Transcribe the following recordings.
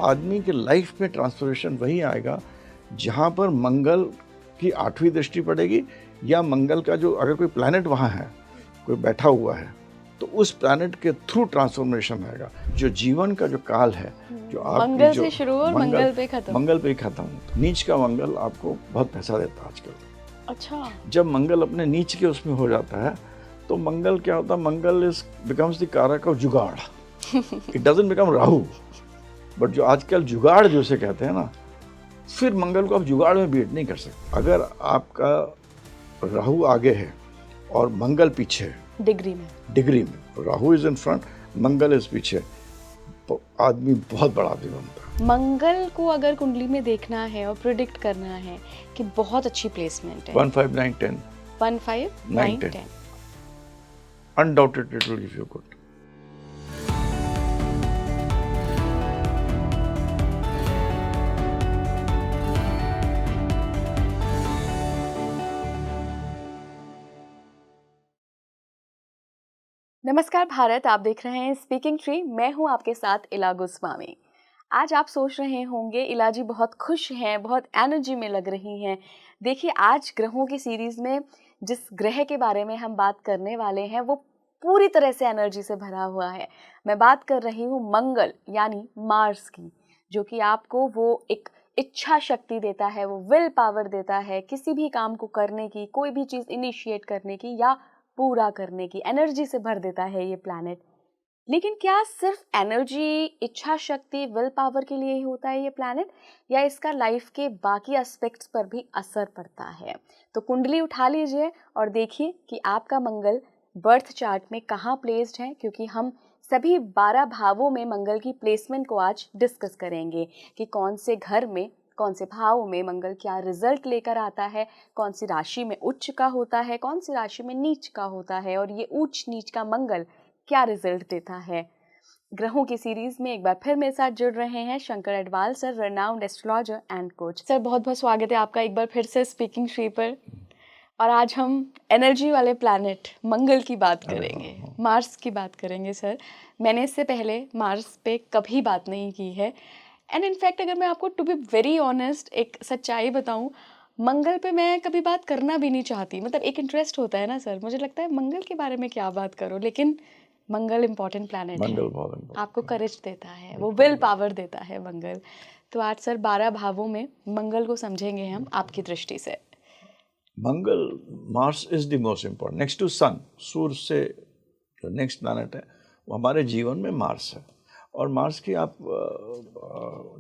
आदमी के लाइफ में ट्रांसफॉर्मेशन वही आएगा जहाँ पर मंगल की 8वीं दृष्टि पड़ेगी, या मंगल का जो अगर कोई प्लैनेट वहाँ है, कोई बैठा हुआ है, तो उस प्लैनेट के थ्रू ट्रांसफॉर्मेशन आएगा। जो जीवन का जो काल है, जो आप मंगल से शुरू और मंगल पे खत्म। मंगल पे ही खत्म। नीच का मंगल आपको बहुत पैसा देता है आजकल। अच्छा। जब मंगल अपने नीच के उसमें हो जाता है तो मंगल क्या होता है, मंगल इज बिकम्स द कारक ऑफ जुगाड़। It doesn't become Rahu, but जो आजकल जुगाड़ जो से कहते हैं ना, फिर मंगल को आप जुगाड़ में बीट नहीं कर सकते। अगर आपका राहु आगे है और मंगल पीछे है, डिग्री में Rahu is in front, Mangal is पीछे, तो आदमी बहुत बड़ा आदमी बनता है। मंगल को अगर कुंडली में देखना है और प्रिडिक्ट करना है कि बहुत अच्छी प्लेसमेंट है, 1 5 9 10 1 5 9 10 undoubtedly it will give you good. नमस्कार भारत, आप देख रहे हैं स्पीकिंग ट्री। मैं हूं आपके साथ इला गोस्वामी। आज आप सोच रहे होंगे इला जी बहुत खुश हैं, बहुत एनर्जी में लग रही हैं। देखिए, आज ग्रहों की सीरीज़ में जिस ग्रह के बारे में हम बात करने वाले हैं वो पूरी तरह से एनर्जी से भरा हुआ है। मैं बात कर रही हूँ मंगल यानी मार्स की, जो कि आपको वो एक इच्छा शक्ति देता है, वो विल पावर देता है किसी भी काम को करने की, कोई भी चीज़ इनिशिएट करने की या पूरा करने की। एनर्जी से भर देता है ये प्लैनेट। लेकिन क्या सिर्फ एनर्जी, इच्छा शक्ति, विल पावर के लिए ही होता है ये प्लैनेट, या इसका लाइफ के बाकी एस्पेक्ट्स पर भी असर पड़ता है? तो कुंडली उठा लीजिए और देखिए कि आपका मंगल बर्थ चार्ट में कहाँ प्लेस्ड है, क्योंकि हम सभी 12 भावों में मंगल की प्लेसमेंट को आज डिस्कस करेंगे कि कौन से घर में, कौन से भाव में मंगल क्या रिजल्ट लेकर आता है, कौन सी राशि में उच्च का होता है, कौन सी राशि में नीच का होता है, और ये उच्च नीच का मंगल क्या रिजल्ट देता है। ग्रहों की सीरीज में एक बार फिर मेरे साथ जुड़ रहे हैं Shankar Adwal sir, renowned astrologer and coach. Sir, बहुत बहुत स्वागत है आपका एक बार फिर से स्पीकिंग ट्री पर। और आज हम एनर्जी वाले प्लैनेट मंगल की बात करेंगे, मार्स की बात करेंगे। सर, मैंने इससे पहले मार्स पे कभी बात नहीं की है, एंड इनफैक्ट अगर मैं आपको टू बी वेरी ऑनेस्ट एक सच्चाई बताऊं, मंगल पे मैं कभी बात करना भी नहीं चाहती। मतलब एक इंटरेस्ट होता है ना सर, मुझे लगता है मंगल के बारे में क्या बात करो, लेकिन मंगल इम्पॉर्टेंट प्लैनेट है, आपको करेज देता है, वो विल पावर देता है मंगल। तो आज सर 12 भावों में मंगल को समझेंगे हम आपकी दृष्टि से। Mangal, Mars is the most important, next to sun. Surya से जो नेक्स्ट प्लैनेट है वो हमारे जीवन में मार्स है। और मार्स की आप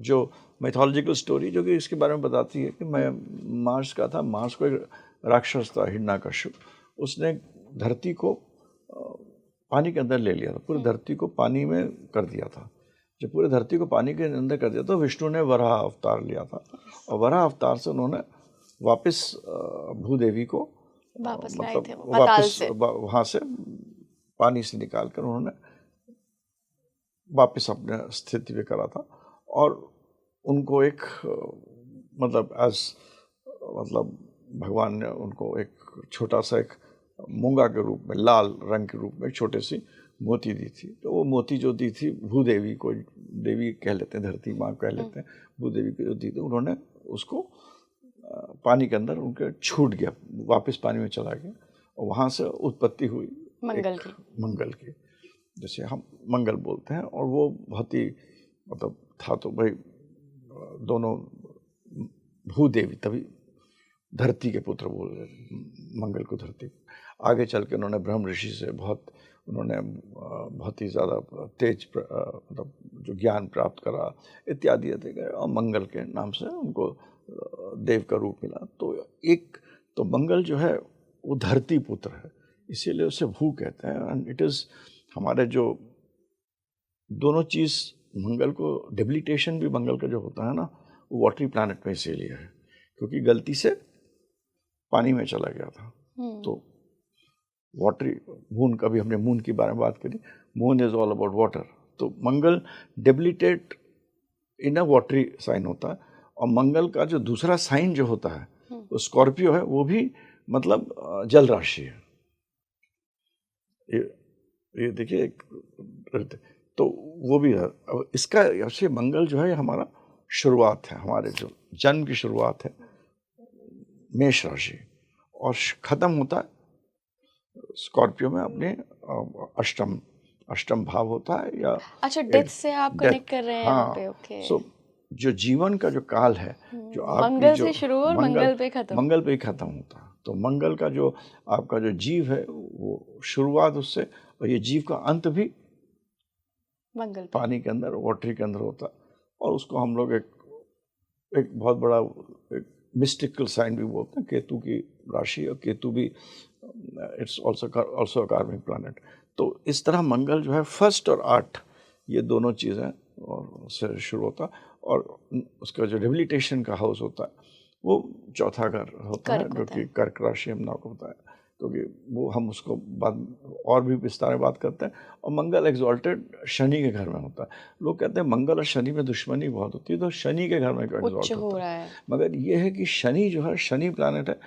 जो मैथोलॉजिकल स्टोरी जो कि इसके बारे में बताती है कि मैं मार्स का था, मार्स को एक राक्षस था हिरण्यकश्यप, उसने धरती को पानी के अंदर ले लिया था, पूरी धरती को पानी में कर दिया था। जब पूरी धरती को पानी के अंदर कर दिया तो विष्णु ने वराह अवतार लिया था, और वराह अवतार से उन्होंने वापस भूदेवी को वापस वहाँ से पानी से निकाल कर उन्होंने वापस अपने स्थिति पे करा था। और उनको एक मतलब भगवान ने उनको एक छोटा सा एक मूंगा के रूप में, लाल रंग के रूप में एक छोटी सी मोती दी थी। तो वो मोती जो दी थी भूदेवी को, देवी कह लेते हैं, धरती माँ कह लेते हैं, भूदेवी को जो दी थी, उन्होंने उसको पानी के अंदर उनके छूट गया, वापस पानी में चला गया, और वहाँ से उत्पत्ति हुई मंगल की, जैसे हम मंगल बोलते हैं। और वो बहुत ही मतलब था, तो भाई दोनों भूदेवी, तभी धरती के पुत्र बोल रहे मंगल को, धरती। आगे चल के उन्होंने ब्रह्म ऋषि से बहुत ही ज़्यादा तेज मतलब जो ज्ञान प्राप्त करा इत्यादि, और मंगल के नाम से उनको देव का रूप मिला। तो मंगल जो है वो धरती पुत्र है, इसीलिए उसे भू कहते हैं। एंड इट इज़ हमारे जो दोनों चीज़, मंगल को डेबिलिटेशन भी मंगल का जो होता है ना, वो वाटरी प्लैनेट में इसीलिए है क्योंकि गलती से पानी में चला गया था। तो वाटरी, मून का भी हमने मून के बारे में बात करी, moon is all about water. तो मंगल डेबिलिटेट इन अ वाटरी साइन होता है। और मंगल का जो दूसरा साइन जो होता है वो स्कॉर्पियो है, वो भी मतलब जल राशि है। ये देखिए, तो वो भी है। अब इसका ऐसे मंगल जो है हमारा शुरुआत है, हमारे जो जन्म की शुरुआत है मेष राशि, और ख़त्म होता है स्कॉर्पियो में अपने अष्टम अष्टम भाव होता है या अच्छा, डेथ से आप कनेक्ट कर रहे हैं यहाँ हाँ। पे। ओके। सो जो जीवन का जो काल है, जो आपकी मंगल जो से शुरू और मंगल पे खत्म। मंगल पे ही खत्म होता है। तो मंगल का जो आपका जो जीव है वो शुरुआत उससे, और ये जीव का अंत भी मंगल पे। पानी के अंदर, वाटर के अंदर होता है। और उसको हम लोग एक बहुत बड़ा एक मिस्टिकल साइन भी बोलते हैं, केतु की राशि, और केतु भी इट्स ऑल्सो अ कार्मिक प्लैनेट। तो इस तरह मंगल जो है 1 और 8 ये दोनों चीज़ें और से शुरू होता है, और उसका जो रिबिलिटेशन का हाउस होता है वो चौथा घर होता है, जो कि कर्क राशि हम आपको बताया, क्योंकि वो हम उसको बाद और भी विस्तार में बात करते हैं। और मंगल एग्जॉल्टेड शनि के घर में होता है। लोग कहते हैं मंगल और शनि में दुश्मनी बहुत होती है, तो शनि के घर में क्यों एग्जॉल्ट होता है? मगर ये है कि शनि जो है, शनि प्लैनेट है,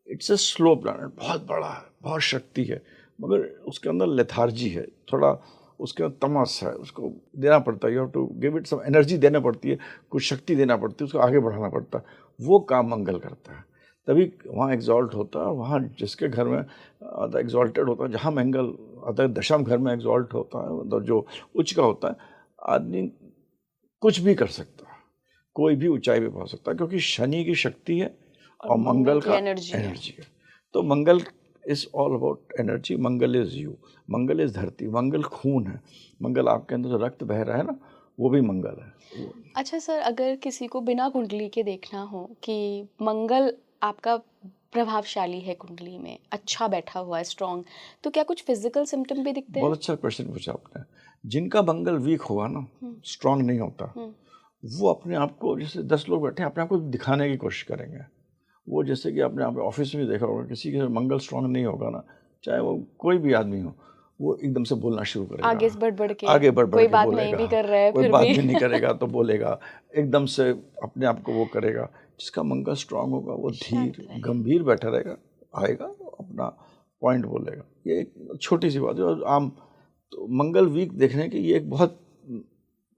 इट्स अ स्लो प्लैनेट, बहुत बड़ा है, बहुत शक्ति है, मगर उसके अंदर लेथार्जी है, थोड़ा उसके अंदर तमस है, उसको देना पड़ता है, you have to give it some energy देना पड़ती है, कुछ शक्ति देना पड़ती है, उसको आगे बढ़ाना पड़ता है। वो काम मंगल करता है, तभी वहाँ एग्जॉल्ट होता है। और वहाँ जिसके घर में एग्जॉल्टेड होता है, जहाँ मंगल अगर दशम घर में एग्जॉल्ट होता है, मतलब जो उच्च का होता है, आदमी कुछ भी कर सकता है, कोई भी ऊंचाई पे पहुँच सकता है, क्योंकि शनि की शक्ति है और मंगल का एनर्जी है। तो Mangal is all about energy. Mangal is you, Mangal is धरती, मंगल खून है, मंगल आपके अंदर जो रक्त बह रहा है ना, वो भी मंगल है। अच्छा सर, अगर किसी को बिना कुंडली के देखना हो कि मंगल आपका प्रभावशाली है, कुंडली में अच्छा बैठा हुआ है, स्ट्रॉन्ग, तो क्या कुछ फिजिकल सिम्टम भी दिखते हैं? बहुत अच्छा क्वेश्चन पूछा आपने। जिनका मंगल वीक होगा ना, स्ट्रॉन्ग नहीं होता, वो अपने आप को, जैसे 10 लोग बैठे हैं, अपने आप को दिखाने की कोशिश करेंगे। वो जैसे कि आपने आप ऑफिस में देखा होगा, किसी के मंगल स्ट्रॉन्ग नहीं होगा ना, चाहे वो कोई भी आदमी हो, वो एकदम से बोलना शुरू करेगा, आगे बढ़ के कोई बात बोलेगा, नहीं भी कर रहा है, कोई फिर बात भी भी नहीं करेगा तो बोलेगा, एकदम से अपने आप को वो करेगा। जिसका मंगल स्ट्रांग होगा वो धीर गंभीर बैठा रहेगा, आएगा अपना पॉइंट बोलेगा। ये एक छोटी सी बात है, और आम तो मंगल वीक देखने की ये एक बहुत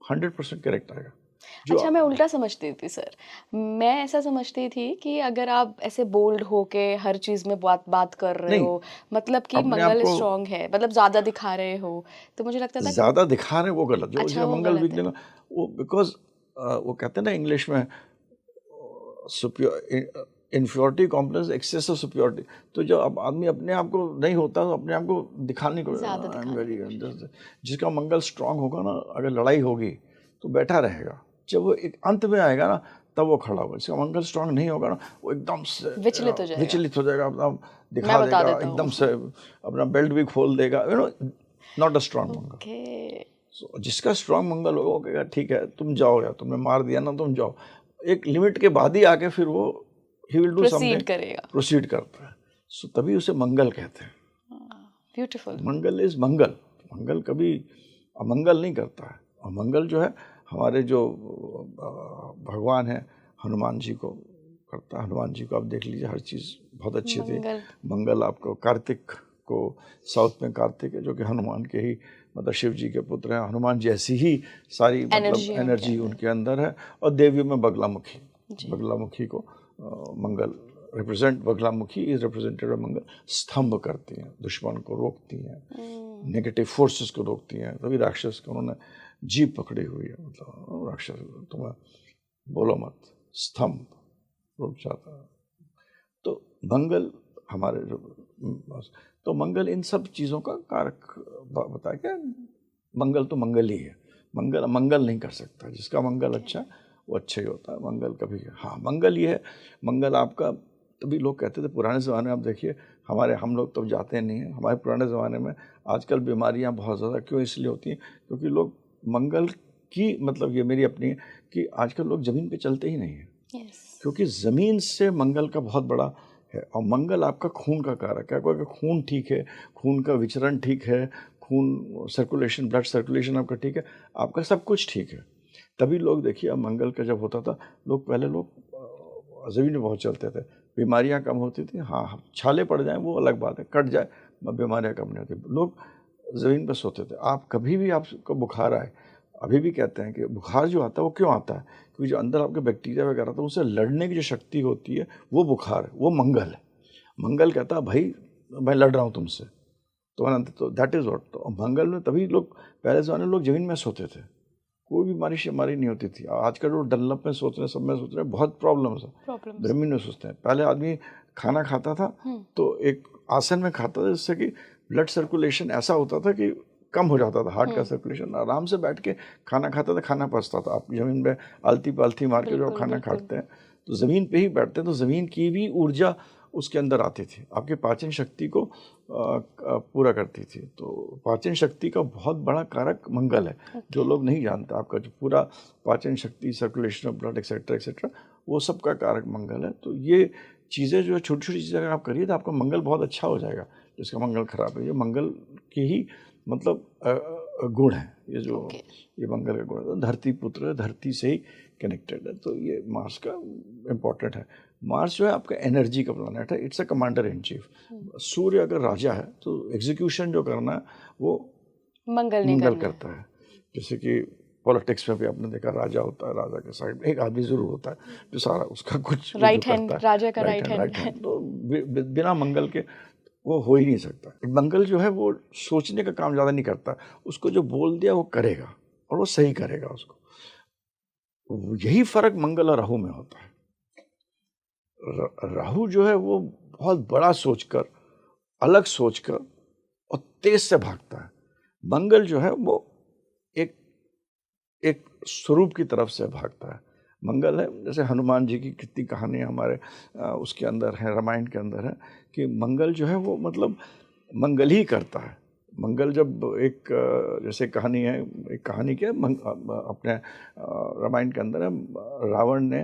100% करेक्ट आएगा। अच्छा, मैं उल्टा समझती थी सर। मैं ऐसा समझती थी कि अगर आप ऐसे बोल्ड होके हर चीज में बात कर रहे हो, मतलब कि मंगल स्ट्रांग है, मतलब ज्यादा दिखा रहे हो, तो मुझे लगता था ज्यादा दिखा रहे वो गलत। जो अच्छा, मंगल वीक देखो वो, बिकॉज वो कहते हैं ना इंग्लिश में inferiority complex, access of superiority. तो जो अब आदमी अपने आप को नहीं होता, तो अपने आप को दिखाने को, जिसका मंगल स्ट्रांग होगा ना, अगर लड़ाई होगी तो बैठा रहेगा, जब वो एक अंत में आएगा ना तब वो खड़ा होगा। जिसका मंगल स्ट्रांग नहीं होगा ना, वो एकदम से विचलित हो जाएगा, अपना दिखा देगा, एकदम से अपना बेल्ट भी खोल देगा, you know, not a strong Mangal. जिसका स्ट्रांग मंगल होगा वो कहेगा ठीक है तुम जाओ, या तुमने मार दिया ना, तुम जाओ। एक लिमिट के बाद ही आके फिर वो he will do something, proceed करता है। सो तभी उसे मंगल कहते हैं। ब्यूटीफुल। मंगल इज मंगल, मंगल कभी अमंगल नहीं करता है। और मंगल जो है हमारे जो भगवान है, हनुमान जी को करता है। हनुमान जी को आप देख लीजिए, हर चीज़ बहुत अच्छी थी। मंगल आपको, कार्तिक को, साउथ में कार्तिक है जो कि हनुमान के ही, मतलब शिव जी के पुत्र हैं। हनुमान जैसी ही सारी मतलब एनर्जी उनके अंदर है। और देवियों में बगलामुखी, बगलामुखी को Mangal represent, Baglamukhi is represented by Mangal. स्तंभ करती हैं, दुश्मन को रोकती हैं, नेगेटिव फोर्सेस को रोकती हैं। तभी राक्षस को उन्होंने जीभ पकड़ी हुई है, मतलब राक्षस तुम्हें बोलो मत, स्तंभ रुक जाता है। तो मंगल हमारे जो, तो मंगल इन सब चीज़ों का कारक बताया क्या। मंगल तो मंगल ही है, मंगल मंगल नहीं कर सकता। जिसका मंगल अच्छा वो अच्छा ही होता है। मंगल कभी, हाँ मंगल ये है, मंगल आपका, तभी लोग कहते थे पुराने ज़माने में, आप देखिए हमारे, हम लोग तो जाते नहीं हैं, हमारे पुराने ज़माने में आजकल बीमारियां बहुत ज़्यादा क्यों इसलिए होती हैं, क्योंकि लोग मंगल की, मतलब ये मेरी अपनी, कि आजकल लोग ज़मीन पे चलते ही नहीं हैं। क्योंकि ज़मीन से मंगल का बहुत बड़ा है। और मंगल आपका खून का कारक है। अगर खून ठीक है, खून का विचरण ठीक है, खून सर्कुलेशन, ब्लड सर्कुलेशन आपका ठीक है, आपका सब कुछ ठीक है। तभी लोग देखिए, अब मंगल का जब होता था, लोग पहले लोग ज़मीन में बहुत चलते थे, बीमारियां कम होती थी। हाँ, छाले पड़ जाएं वो अलग बात है, कट जाए बीमारियां कम नहीं होती। लोग ज़मीन पर सोते थे। आप कभी भी आपको बुखार आए, अभी भी कहते हैं कि बुखार जो आता है वो क्यों आता है? क्योंकि जो अंदर आपके बैक्टीरिया वगैरह था उससे लड़ने की जो शक्ति होती है वो बुखार है, वो मंगल है। मंगल कहता है भाई मैं लड़ रहा हूँ तुमसे, तो अनंत, तो दैट इज़ व्हाट। तो मंगल में तभी लोग, पहले ज़माने में लोग ज़मीन में सोते थे, कोई बीमारी शामारी नहीं होती थी। आजकल लोग डंलप में सोच रहे हैं, सब में सोच रहे हैं, बहुत प्रॉब्लम्स है, ज़मीन में सोचते हैं। पहले आदमी खाना खाता था तो एक आसन में खाता था, जिससे कि ब्लड सर्कुलेशन ऐसा होता था कि कम हो जाता था, हार्ट का सर्कुलेशन, आराम से बैठ के खाना खाता था, खाना पचता था। आप ज़मीन पे आलती पालती मार के जो खाना खाते हैं, तो ज़मीन पे ही बैठते हैं, तो ज़मीन की भी ऊर्जा उसके अंदर आती थी, आपकी पाचन शक्ति को पूरा करती थी। तो पाचन शक्ति का बहुत बड़ा कारक मंगल है, जो लोग नहीं जानते। आपका जो पूरा पाचन शक्ति, circulation of blood etcetera etcetera, वो सब का कारक मंगल है। तो ये चीज़ें जो है, छोटी छोटी चीज़ें अगर आप करिए तो आपका मंगल बहुत अच्छा हो जाएगा। जिसका मंगल खराब है, ये मंगल की ही मतलब गुण है, ये जो ये मंगल का गुण है। धरती पुत्र है, धरती से ही कनेक्टेड है, तो ये मार्स का इम्पोर्टेंट है। मार्स जो है आपका एनर्जी का प्लानट है, it's a commander in chief. Surya अगर राजा है तो एग्जीक्यूशन जो करना है वो मंगल करता है। जैसे कि पॉलिटिक्स में भी आपने देखा, राजा होता है, राजा के साइड में एक आदमी जरूर होता है जो सारा उसका कुछ राइट हैंड, राजा का राइट हैंड। तो बिना मंगल के वो हो ही नहीं सकता। मंगल जो है वो सोचने का काम ज़्यादा नहीं करता, उसको जो बोल दिया वो करेगा, और वो सही करेगा उसको। यही फर्क मंगल और राहु में होता है। राहु जो है वो बहुत बड़ा सोचकर, अलग सोचकर और तेज से भागता है। मंगल जो है वो एक एक स्वरूप की तरफ से भागता है। मंगल है, जैसे हनुमान जी की कितनी कहानी हमारे उसके अंदर है, रामायण के अंदर है, कि मंगल जो है वो मतलब मंगल ही करता है। मंगल जब एक जैसे कहानी है, एक कहानी क्या अपने रामायण के अंदर है, रावण ने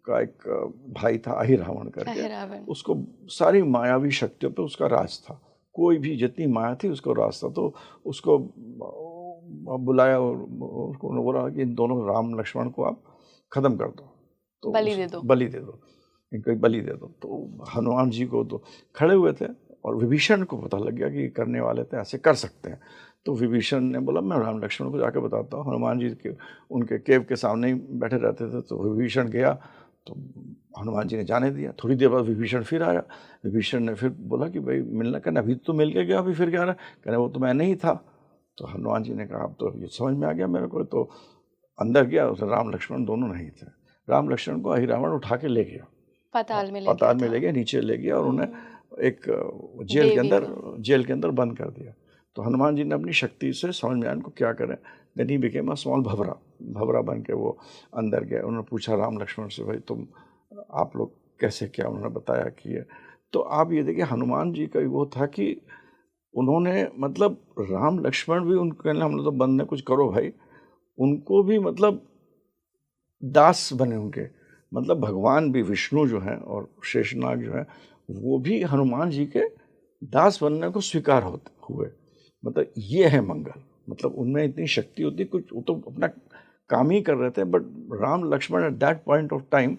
का एक भाई था अहिरावण करके, उसको सारी मायावी शक्तियों पे उसका राज था, कोई भी जितनी माया थी उसको राज था। तो उसको बुलाया और उसको बोला कि इन दोनों राम लक्ष्मण को आप खत्म कर दो, तो बलि दे दो, इनको बलि दे दो। तो हनुमान जी को तो खड़े हुए थे, और विभीषण को पता लग गया कि करने वाले थे, ऐसे कर सकते हैं। तो विभीषण ने बोला मैं राम लक्ष्मण को जाके बताता हूँ। हनुमान जी के उनके केव के सामने ही बैठे रहते थे, तो विभीषण गया, तो हनुमान जी ने जाने दिया। थोड़ी देर बाद विभीषण फिर आया, विभीषण ने फिर बोला कि भाई मिलना, कहना अभी तो मिल के गया, अभी फिर क्या रहा, कहना वो तो मैं नहीं था। तो हनुमान जी ने कहा अब तो ये समझ में आ गया मेरे को। तो अंदर गया, उसे राम लक्ष्मण दोनों नहीं थे। राम लक्ष्मण को अहिरावण उठा के ले गया, पाताल में ले गया, नीचे ले गया, और उन्हें एक जेल के अंदर बंद कर दिया। तो हनुमान जी ने अपनी शक्ति से समझ में आया इनको क्या करें। Then he became a small भवरा बन के वो अंदर गया। उन्होंने पूछा राम लक्ष्मण से, भाई तुम आप लोग कैसे, क्या, उन्होंने बताया कि ये। तो आप ये देखिए, हनुमान जी का वो था कि उन्होंने मतलब राम लक्ष्मण भी उनको कहने हम लोग तो बंद है, कुछ करो भाई, उनको भी मतलब दास बने उनके। मतलब भगवान भी, विष्णु जो है और शेषनाग जो है, वो भी हनुमान जी के दास बनने को स्वीकार हुए। मतलब ये है मंगल, मतलब उनमें इतनी शक्ति होती, कुछ वो तो अपना काम ही कर रहे थे, but Ram Lakshman at that point of time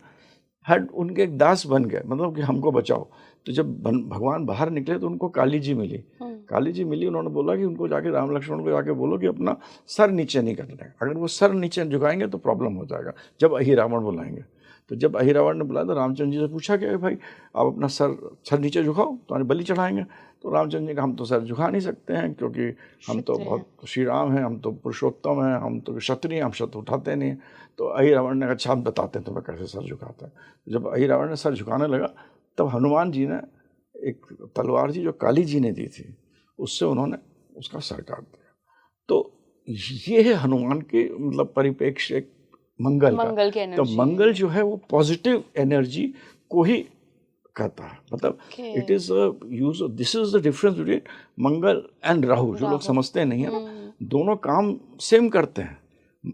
had उनके एक दास बन गए, मतलब कि हमको बचाओ। तो जब भगवान बाहर निकले तो उनको काली जी मिली। उन्होंने बोला कि उनको जाके राम लक्ष्मण को जाके बोलो कि अपना सर नीचे नहीं करना है, अगर वो सर नीचे झुकाएंगे तो प्रॉब्लम हो जाएगा जब अहिरावण बुलाएंगे। तो जब अहिरावण ने बुलाया तो रामचंद्र जी से पूछा कि भाई आप अपना सर नीचे झुकाओ तो हमें बलि चढ़ाएंगे। तो रामचंद्र जी का हम तो सर झुका नहीं सकते हैं, क्योंकि हम तो बहुत श्री राम हैं, हम तो पुरुषोत्तम हैं, हम तो क्षत्रिय, हम सर उठाते नहीं। तो अहिरावण ने अच्छा हम बताते हैं तुम्हें कैसे सर झुकाते हैं। जब अहिरावण ने सर झुकाने लगा तब हनुमान जी ने एक तलवार जी जो काली जी ने दी थी उससे उन्होंने उसका सर काट दिया। तो ये है हनुमान के मतलब परिप्रेक्ष्य एक मंगल की एनर्जी। तो मंगल जो है वो पॉजिटिव एनर्जी को ही कहता है, मतलब it is use, this is the difference between Mangal and Rahu. जो लोग समझते नहीं है ना, दोनों काम सेम करते हैं,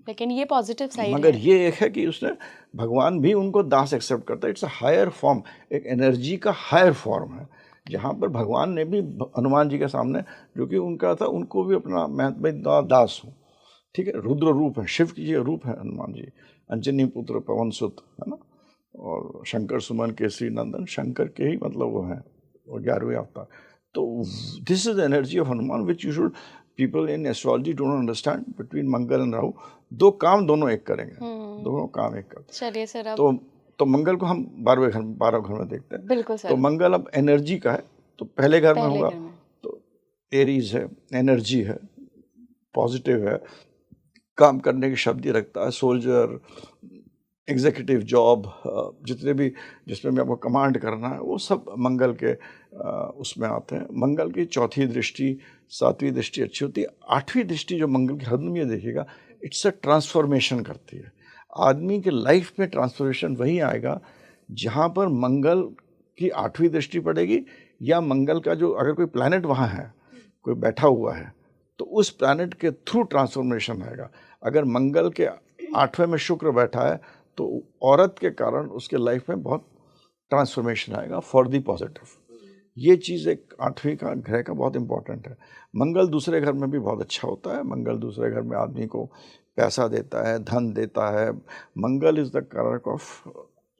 लेकिन ये पॉजिटिव साइड है। मगर ये एक है कि उसने भगवान भी उनको दास एक्सेप्ट करता है। इट्स अ हायर फॉर्म, एक एनर्जी का हायर फॉर्म है, जहाँ पर भगवान ने भी हनुमान जी के सामने, जो कि उनका था, उनको भी अपना मैं दास हूँ, ठीक है, रुद्र रूप है, शिव की रूप है हनुमान जी, अंजनी पुत्र पवन सुत, है ना, और शंकर सुमन केसरी नंदन, शंकर के ही मतलब वो हैं, वो 11वें अवतार। तो this is the energy of Hanuman which you should people in astrology don't understand between Mangal and Rahu, दो काम दोनों एक करेंगे, दोनों काम एक करते हैं। चलिए सर, अब तो मंगल को हम 12 घर में देखते हैं। बिल्कुल सर। तो मंगल अब एनर्जी का है, तो पहले घर में पहले होगा घर में। तो एरीज है, एनर्जी है, पॉजिटिव है, काम करने की शक्ति रखता है, सोल्जर, एग्जीक्यूटिव जॉब, जितने भी जिसमें भी आपको कमांड करना है वो सब मंगल के उसमें आते हैं। मंगल की चौथी दृष्टि, सातवीं दृष्टि अच्छी होती है। आठवीं दृष्टि जो मंगल की, हर में ये देखिएगा, इट्स अ ट्रांसफॉर्मेशन करती है। आदमी के लाइफ में ट्रांसफॉर्मेशन वही आएगा जहाँ पर मंगल की आठवीं दृष्टि पड़ेगी, या मंगल का जो अगर कोई प्लैनेट वहाँ है, कोई बैठा हुआ है, तो उस प्लैनेट के थ्रू ट्रांसफॉर्मेशन आएगा। अगर मंगल के 8वें में शुक्र बैठा है तो औरत के कारण उसके लाइफ में बहुत ट्रांसफॉर्मेशन आएगा फॉर दी पॉजिटिव। ये चीज़ एक 8वीं का ग्रह का बहुत इंपॉर्टेंट है। मंगल दूसरे घर में भी बहुत अच्छा होता है। मंगल दूसरे घर में आदमी को पैसा देता है, धन देता है। मंगल इज द कारक ऑफ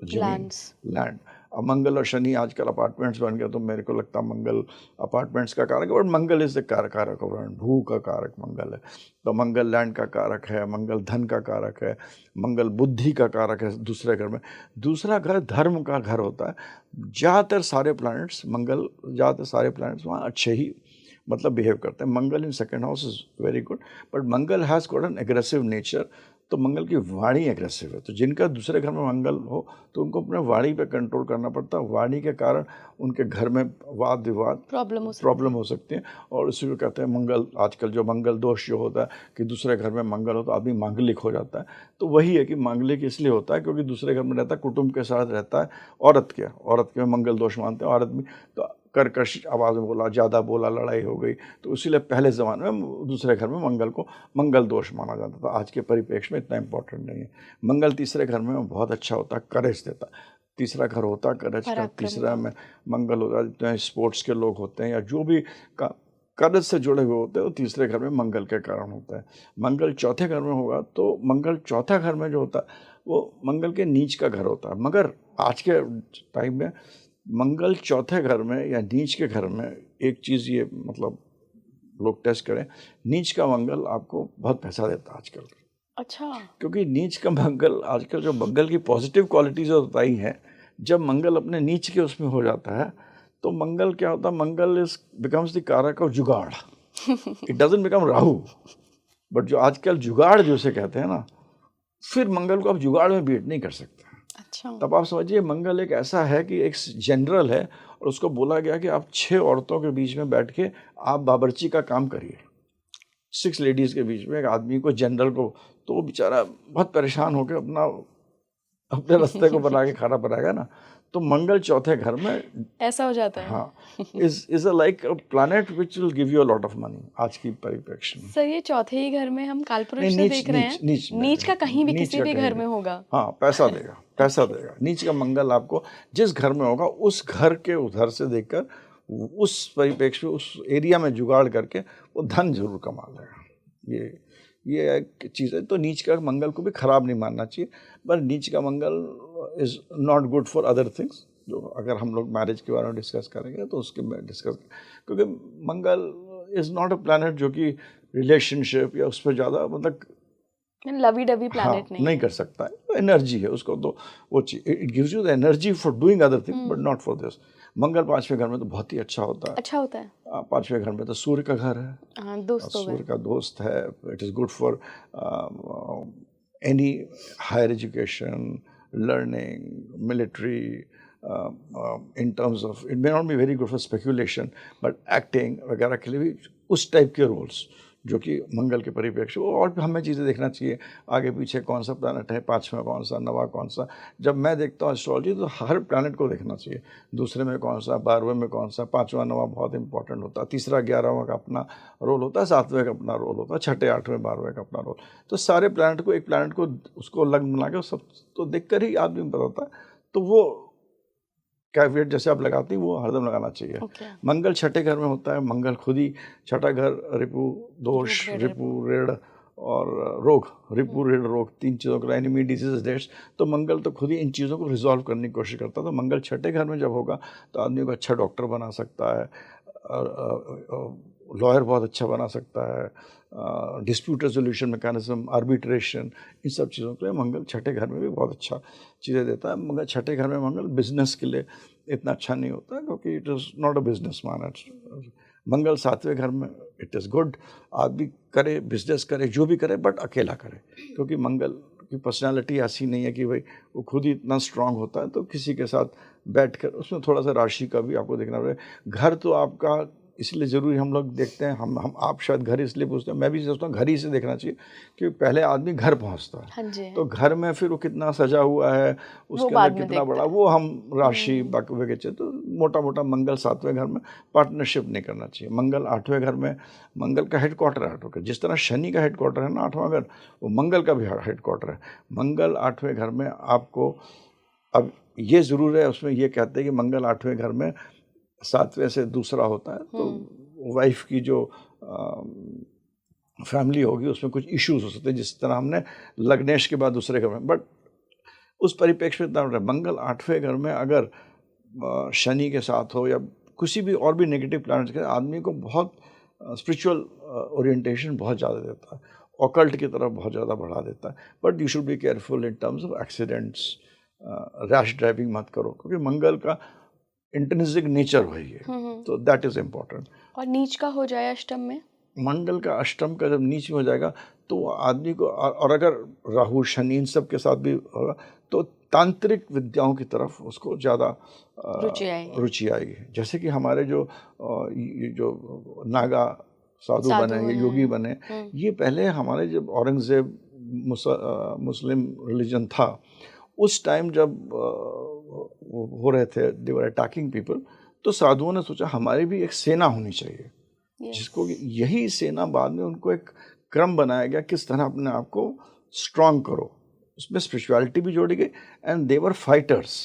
जमीन, लैंड। अब मंगल और शनि आजकल अपार्टमेंट्स बन गया, तो मेरे को लगता है मंगल अपार्टमेंट्स का कारक है, बट मंगल इज द कारक ऑफ लैंड, भू का कारक मंगल है। तो मंगल लैंड का कारक है, मंगल धन का कारक है, मंगल बुद्धि का कारक है दूसरे घर में। दूसरा घर धर्म का घर होता है। ज़्यादातर सारे प्लैनेट्स वहाँ अच्छे ही मतलब बिहेव करते हैं। Mangal in second house is very good, but Mangal has got an aggressive nature. तो मंगल की वाणी एग्रेसिव है, तो जिनका दूसरे घर में मंगल हो तो उनको अपने वाणी पे कंट्रोल करना पड़ता है। वाणी के कारण उनके घर में वाद विवाद प्रॉब्लम हो सकती है। और इसी को कहते हैं मंगल, आजकल जो मंगल दोष जो होता है कि दूसरे घर में मंगल हो तो आदमी मांगलिक हो जाता है। तो वही है कि मांगलिक इसलिए होता है क्योंकि दूसरे घर में रहता है, कुटुंब के साथ रहता है। औरत के मंगल दोष मानते हैं। औरत भी तो कर्कश आवाज़ में बोला, ज़्यादा बोला, लड़ाई हो गई, तो इसीलिए पहले ज़माने में दूसरे घर में मंगल को मंगल दोष माना जाता था। आज के परिप्रेक्ष्य में इतना इम्पोर्टेंट नहीं है। मंगल तीसरे घर में बहुत अच्छा होता है, करेज देता है। तीसरा घर होता है करेज का। तीसरा में मंगल होता है, जितने स्पोर्ट्स के लोग होते हैं या जो भी करेज से जुड़े हुए होते हैं, वो तीसरे घर में मंगल के कारण होता है। मंगल चौथे घर में होगा तो मंगल चौथा घर में जो होता है वो मंगल के नीच का घर होता है। मगर आज के टाइम में मंगल चौथे घर में या नीच के घर में एक चीज़ ये मतलब लोग टेस्ट करें, नीच का मंगल आपको बहुत पैसा देता है आजकल। अच्छा। क्योंकि नीच का मंगल, आजकल जो मंगल की पॉजिटिव क्वालिटीज बताई हैं, जब मंगल अपने नीच के उसमें हो जाता है तो मंगल क्या होता है, मंगल इज बिकम्स द कारक ऑफ जुगाड़। It doesn't become Rahu, but जो आजकल जुगाड़ जैसे कहते हैं ना, फिर मंगल को आप जुगाड़ में बीट नहीं कर सकते। अच्छा। तब आप समझिए मंगल एक ऐसा है कि एक जनरल है और उसको बोला गया कि आप 6 औरतों के बीच में बैठ के आप बावर्ची का काम करिए। 6 लेडीज़ के बीच में एक आदमी को, जनरल को, तो वो बेचारा बहुत परेशान होकर अपने रास्ते को बना के खाना बनाएगा ना। तो मंगल चौथे घर में ऐसा हो जाता है। हाँ, is a like a planet which will give you a lot of money आज की परिप्रेक्ष्य में। सर, ये चौथे ही घर में हम कालपुरुष से देख रहे हैं। नीच का कहीं भी किसी भी घर में होगा। हाँ, पैसा देगा। नीच का मंगल आपको जिस घर में होगा उस घर के उधर से देखकर उस परिप्रेक्ष्य में उस एरिया में जुगाड़ करके वो धन जरूर कमा लेगा। ये एक चीज़ है। तो नीच का मंगल को भी खराब नहीं मानना चाहिए, पर नीच का Mangal is not good for other things. जो अगर हम लोग मैरिज के बारे में डिस्कस करेंगे तो उसके में डिस्कस, क्योंकि मंगल इज़ नॉट अ प्लैनेट जो कि रिलेशनशिप या उस पर ज़्यादा मतलब लवी डवी प्लैनेट नहीं कर सकता है। एनर्जी है उसको, तो वो चीज it gives you the energy for doing other thing but not for this. Mangal 5वें घर में तो बहुत ही अच्छा होता है। 5वें घर में तो सूर्य का घर है। सूर्य का दोस्त है। It is good for any higher education, learning, military, in terms of, it may not be very good for speculation, but acting वगैरह के लिए भी उस टाइप के रोल्स जो कि मंगल के परिप्रेक्ष्य। और भी हमें चीज़ें देखना चाहिए, आगे पीछे कौन सा प्लैनेट है, 5वां कौन सा, 9वां कौन सा। जब मैं देखता हूँ एस्ट्रोलॉजी तो हर प्लैनेट को देखना चाहिए, दूसरे में कौन सा, 12वें में कौन सा, 5वां 9वां बहुत इंपॉर्टेंट होता है, 3रा 11वां का अपना रोल होता है, 7वें का अपना रोल होता है, 6ठे 8वें 12वें का अपना रोल। तो सारे प्लैनेट को, एक प्लैनेट को उसको लग्न बना के सब तो देख कर ही आदमी बताता है। तो वो कैविएट जैसे आप लगाती हैं वो हरदम लगाना चाहिए। मंगल 6ठे घर में होता है। मंगल खुद ही 6ठा घर रिपु दोष, रिपु ऋण और रोग, रिपु ऋण रोग 3 चीज़ों का, एनिमी, डिजीज, डेट्स। तो मंगल तो खुद ही इन चीज़ों को रिजॉल्व करने की कोशिश करता है। तो मंगल 6ठे घर में जब होगा तो आदमी को अच्छा डॉक्टर बना सकता है, लॉयर बहुत अच्छा बना सकता है, डिस्प्यूट रेजोल्यूशन मैकेनिज्म, आर्बिट्रेशन, इन सब चीज़ों के लिए मंगल छठे घर में भी बहुत अच्छा चीज़ें देता है। मगर छठे घर में मंगल बिजनेस के लिए इतना अच्छा नहीं होता क्योंकि it is not a business man. Mangal सातवें घर में इट इज़ गुड, आदमी करे बिजनेस करे जो भी करे बट अकेला करे, क्योंकि मंगल की पर्सनालिटी ऐसी नहीं है कि भाई वो खुद ही इतना स्ट्रांग होता है, तो किसी के साथ बैठ कर उसमें थोड़ा सा राशि का भी आपको देखना पड़ेगा। घर तो आपका इसलिए ज़रूरी हम लोग देखते हैं, हम आप शायद घर इसलिए पूछते हैं, मैं भी सोचता हूँ घर ही से देखना चाहिए क्योंकि पहले आदमी घर पहुँचता है। हाँ जी। तो घर में फिर वो कितना सजा हुआ है, उसके अंदर कितना बड़ा, वो हम राशि बाकी चाहिए। तो मोटा मोटा मंगल सातवें घर में पार्टनरशिप नहीं करना चाहिए। मंगल आठवें घर में, मंगल का हेडक्वार्टर है आठवें, जिस तरह शनि का हेडक्वार्टर है ना आठवां घर, वो मंगल का भी हेडक्वार्टर है। मंगल आठवें घर में आपको, अब ये ज़रूर है उसमें ये कहते हैं कि मंगल आठवें घर में सातवें से दूसरा होता है, तो वाइफ की जो फैमिली होगी उसमें कुछ इश्यूज हो सकते हैं, जिस तरह हमने लग्नेश के बाद दूसरे घर में। बट उस परिप्रेक्ष्य में इतना मंगल आठवें घर में अगर शनि के साथ हो या किसी भी और भी नेगेटिव प्लैनेट्स के, आदमी को बहुत स्पिरिचुअल ओरिएंटेशन बहुत ज़्यादा देता है, ऑकल्ट की तरफ बहुत ज़्यादा बढ़ा देता है। But you should be careful in terms of accidents, rash driving मत करो क्योंकि मंगल का इंट्रिंसिक नेचर वही है, तो दैट इज इम्पोर्टेंट। और नीच का हो जाए अष्टम में, मंगल का अष्टम का जब नीच में हो जाएगा तो आदमी को, और अगर राहु शनि इन सब के साथ भी होगा तो तांत्रिक विद्याओं की तरफ उसको ज़्यादा रुचि आएगी। जैसे कि हमारे जो नागा साधु बने या योगी बने, ये पहले हमारे जब औरंगजेब मुस्लिम रिलीजन था उस टाइम जब हो रहे थे, दे वर अटैकिंग पीपल, तो साधुओं ने सोचा हमारी भी एक सेना होनी चाहिए, जिसको यही सेना बाद में उनको एक क्रम बनाया गया किस तरह अपने आप को स्ट्रांग करो, उसमें स्पिरिचुअलिटी भी जोड़ी गई, and they were fighters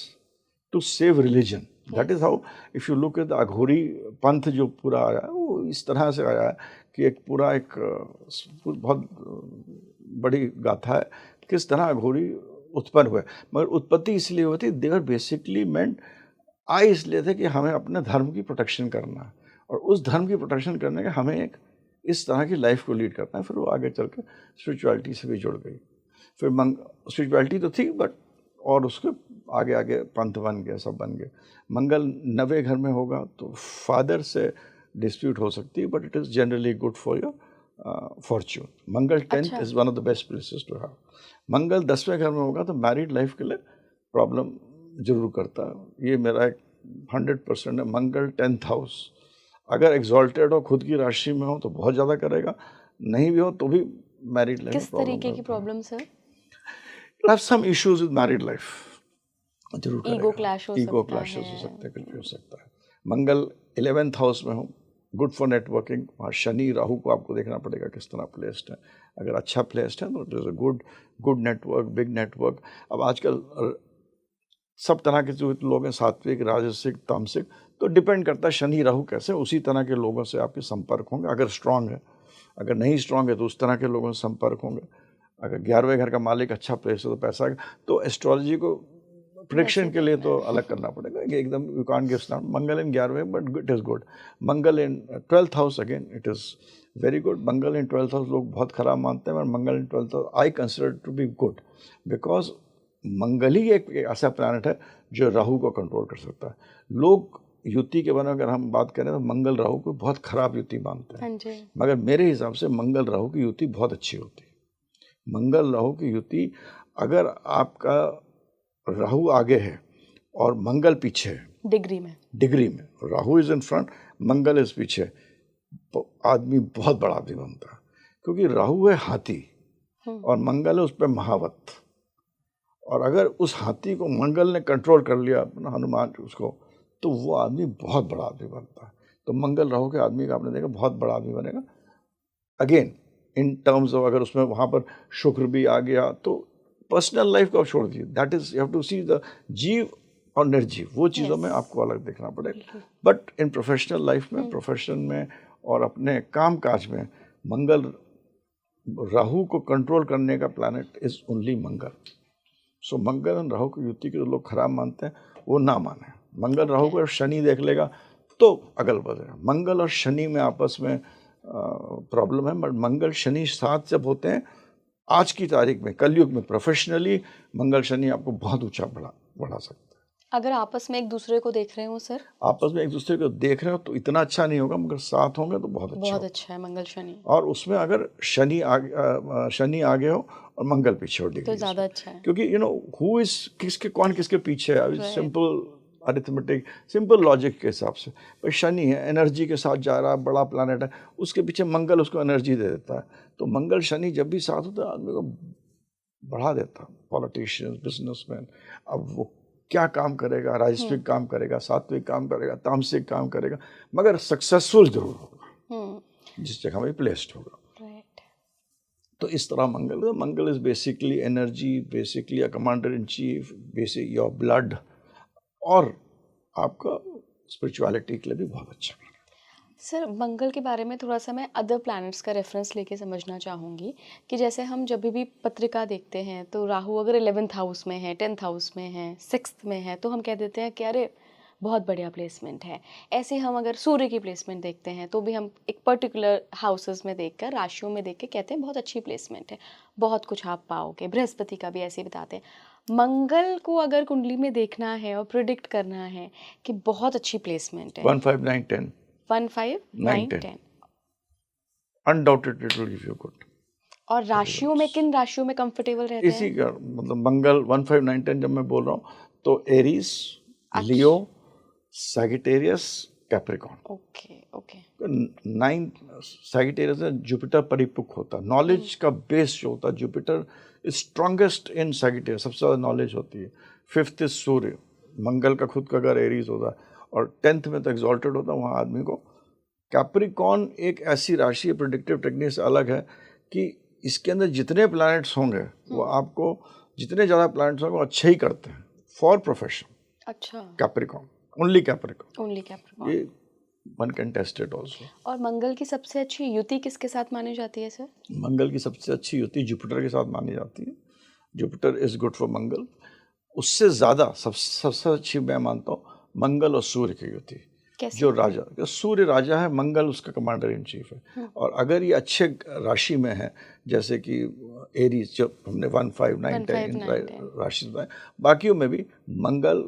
to save religion. That is how if you look at the Aghori पंथ जो पूरा आया है वो इस तरह से आया है कि एक पूरा एक बहुत बड़ी गाथा है किस तरह अघोरी उत्पन्न हुए। मगर उत्पत्ति इसलिए हुई थी, देवर बेसिकली मेंट आए इसलिए थे कि हमें अपने धर्म की प्रोटेक्शन करना है, और उस धर्म की प्रोटेक्शन करने का हमें एक इस तरह की लाइफ को लीड करना है। फिर वो आगे चल के स्पिरिचुअलिटी से भी जुड़ गई। फिर स्पिरिचुअलिटी तो थी बट और उसके आगे आगे पंथ बन गए, सब बन गए। मंगल 9वें घर में होगा तो फादर से डिस्प्यूट हो सकती है, but it is generally good for your fortune. Mangal 10th is one of the best places to have. Mangal 10वें घर में होगा तो मैरिड लाइफ के लिए प्रॉब्लम जरूर करता है। ये मेरा एक 100% है। मंगल 10th हाउस अगर एग्जॉल्टेड हो, खुद की राशि में हो तो बहुत ज़्यादा करेगा, नहीं भी हो तो भी मैरिड लाइफ किस तरीके की problem sir? Have some issues with married life, जरूर करेगा। ईगो क्लैश हो सकता है, कुछ भी हो सकता है। मंगल 11th हाउस में हो, गुड फॉर नेटवर्किंग। वहाँ शनि राहु को आपको देखना पड़ेगा किस तरह प्लेस्ड है। अगर अच्छा प्लेस्ड है तो it is a good network, big network. अब आजकल सब तरह के जो लोग हैं, सात्विक, राजसिक, तामसिक, तो डिपेंड करता है शनि राहु कैसे, उसी तरह के लोगों से आपके संपर्क होंगे। अगर स्ट्रांग है, अगर नहीं स्ट्रांग है तो उस तरह के लोगों से संपर्क होंगे। अगर 11वें घर का मालिक अच्छा प्लेस है तो पैसा, तो एस्ट्रोलॉजी को प्रेडिक्शन के लिए तो अलग करना पड़ेगा एकदम। You can't give star Mangal in 11वें, but it is good. Mangal in 12th house again it is very good. Mangal in 12th house लोग बहुत खराब मानते हैं, पर Mangal in 12th house I consider to be good, because Mangal ही एक ऐसा प्लैनेट है जो राहु को कंट्रोल कर सकता है। लोग युति के बारे में अगर हम बात करें तो मंगल राहु को बहुत खराब युति मानते हैं, मगर मेरे हिसाब से मंगल राहु की युति बहुत अच्छी होती है। मंगल राहु की युति, अगर आपका राहु आगे है और मंगल पीछे है, डिग्री में Rahu is in front, Mangal is पीछे, तो आदमी बहुत बड़ा आदमी बनता है, क्योंकि राहु है हाथी और मंगल है उस पर महावत। और अगर उस हाथी को मंगल ने कंट्रोल कर लिया अपना, हनुमान उसको, तो वो आदमी बहुत बड़ा आदमी बनता है। तो मंगल राहु के आदमी का आपने देखा बहुत बड़ा आदमी बनेगा। अगेन इन टर्म्स ऑफ अगर उसमें वहाँ पर शुक्र भी आ गया तो पर्सनल लाइफ को आप छोड़ दीजिए, that is you have to see the जीव और निर्जीव, वो चीज़ों में आपको अलग देखना पड़ेगा। बट इन प्रोफेशनल लाइफ में, प्रोफेशन में और अपने काम काज में, मंगल राहु को कंट्रोल करने का प्लैनेट इज ओनली मंगल। सो मंगल और राहु की युति के जो लोग खराब मानते हैं वो ना माने। मंगल राहु को शनि देख लेगा तो अगल बगल। मंगल और शनि में आपस में प्रॉब्लम है, बट मंगल शनि साथ जब होते हैं आज की तारीख में, कलयुग में, प्रोफेशनली मंगल शनि आपको बहुत ऊंचा बढ़ा सकता है। अगर आपस में एक दूसरे को देख रहे हो सर, आपस में एक दूसरे को देख रहे हो तो इतना अच्छा नहीं होगा, मगर साथ होंगे तो बहुत अच्छा बहुत अच्छा है मंगल शनि। और उसमें अगर शनि आगे हो और मंगल पीछे हो तो डिग्री, ज्यादा अच्छा है, क्योंकि हु इज कौन किसके पीछे है, सिंपल अरिथमेटिक, सिंपल लॉजिक के हिसाब से। पर शनि है, एनर्जी के साथ जा रहा है, बड़ा प्लैनेट है, उसके पीछे मंगल उसको एनर्जी दे देता है। तो मंगल शनि जब भी साथ होता है आदमी को बढ़ा देता है। पॉलिटिशियंस, बिजनेसमैन, अब वो क्या काम करेगा, राजस्विक काम करेगा, सात्विक काम करेगा, तामसिक काम करेगा, मगर सक्सेसफुल जरूर होगा जिस जगह में प्लेस्ड होगा। तो इस तरह Mangal is basically energy, basically a commander in chief, basic your blood, और आपका स्पिरिचुअलिटी के लिए भी बहुत अच्छा है। सर मंगल के बारे में थोड़ा सा मैं अदर प्लैनेट्स का रेफरेंस लेके समझना चाहूँगी कि जैसे हम जब भी पत्रिका देखते हैं तो राहु अगर 11th हाउस में है, 10th हाउस में है, 6th में है, तो हम कह देते हैं कि अरे बहुत बढ़िया प्लेसमेंट है। ऐसे हम अगर सूर्य की प्लेसमेंट देखते हैं तो भी हम एक पर्टिकुलर हाउसेस में देखकर, राशियों में देख के कहते हैं बहुत अच्छी प्लेसमेंट है, बहुत कुछ आप पाओगे। बृहस्पति का भी ऐसे ही बताते हैं। मंगल को अगर कुंडली में देखना है और प्रिडिक्ट करना है कि बहुत अच्छी प्लेसमेंट है, 1 5 9 10 1 5 9 10 undoubted it will give you good. और राशियों में किन राशियों में कंफर्टेबल रहते हैं? इसी का मतलब मंगल 1 5 9 10 जब मैं बोल रहा हूँ तो Aries, Leo, Sagittarius, Capricorn. Okay okay. 9 Sagittarius में जुपिटर परिपक्व होता है, नॉलेज का बेस जो होता है, Jupiter is strongest in Sagittarius, सबसे ज़्यादा नॉलेज होती है। 5th इज सूर्य, मंगल का खुद का अगर एरीज होता है, और 10th में तो एग्जॉल्टेड होता है, वहाँ आदमी को। कैप्रिकॉर्न एक ऐसी राशि है, प्रेडिक्टिव टेक्निक से अलग है कि इसके अंदर जितने प्लैनेट्स होंगे वो आपको, जितने ज़्यादा प्लैनेट्स होंगे वो अच्छे ही करते हैं फॉर प्रोफेशन। अच्छा, Capricorn, only Capricorn, only Capricorn. ये one can test it also. और मंगल की सबसे अच्छी युति किसके साथ मानी जाती है सर? मंगल की सबसे अच्छी युति जुपिटर के साथ मानी जाती है। जुपिटर इज गुड फॉर मंगल। उससे ज़्यादा सबसे अच्छी मैं मानता हूँ मंगल और सूर्य की युति। कैसे? जो राजा, सूर्य राजा है, मंगल उसका कमांडर इन चीफ है। और अगर ये अच्छे राशि में है, जैसे कि एरीज जो हमने 1 5 9 10 राशि में, बाकियों में भी मंगल,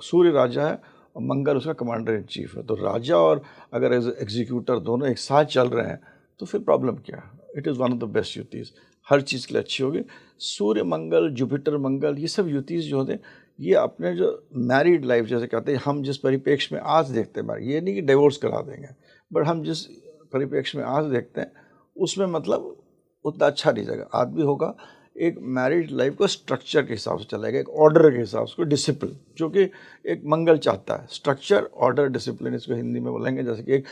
सूर्य राजा है और मंगल उसका कमांडर इन चीफ है। तो राजा और अगर एग्जीक्यूटर दोनों एक साथ चल रहे हैं तो फिर प्रॉब्लम क्या है? It is one of the best युतीज, हर चीज़ के लिए अच्छी होगी। सूर्य मंगल, जुपिटर मंगल, ये सब युतीज जो होते हैं, ये अपने जो मैरिड लाइफ जैसे कहते हैं, हम जिस परिप्रेक्ष्य में आज देखते हैं, ये नहीं कि डिवोर्स करा देंगे, बट हम जिस परिप्रेक्ष्य में आज देखते हैं उसमें मतलब उतना अच्छा नहीं जाएगा। आदमी होगा एक मैरिड लाइफ को स्ट्रक्चर के हिसाब से चलाएगा, एक ऑर्डर के हिसाब से, डिसिप्लिन, जो कि एक मंगल चाहता है। स्ट्रक्चर, ऑर्डर, डिसिप्लिन, इसको हिंदी में बोलेंगे, जैसे कि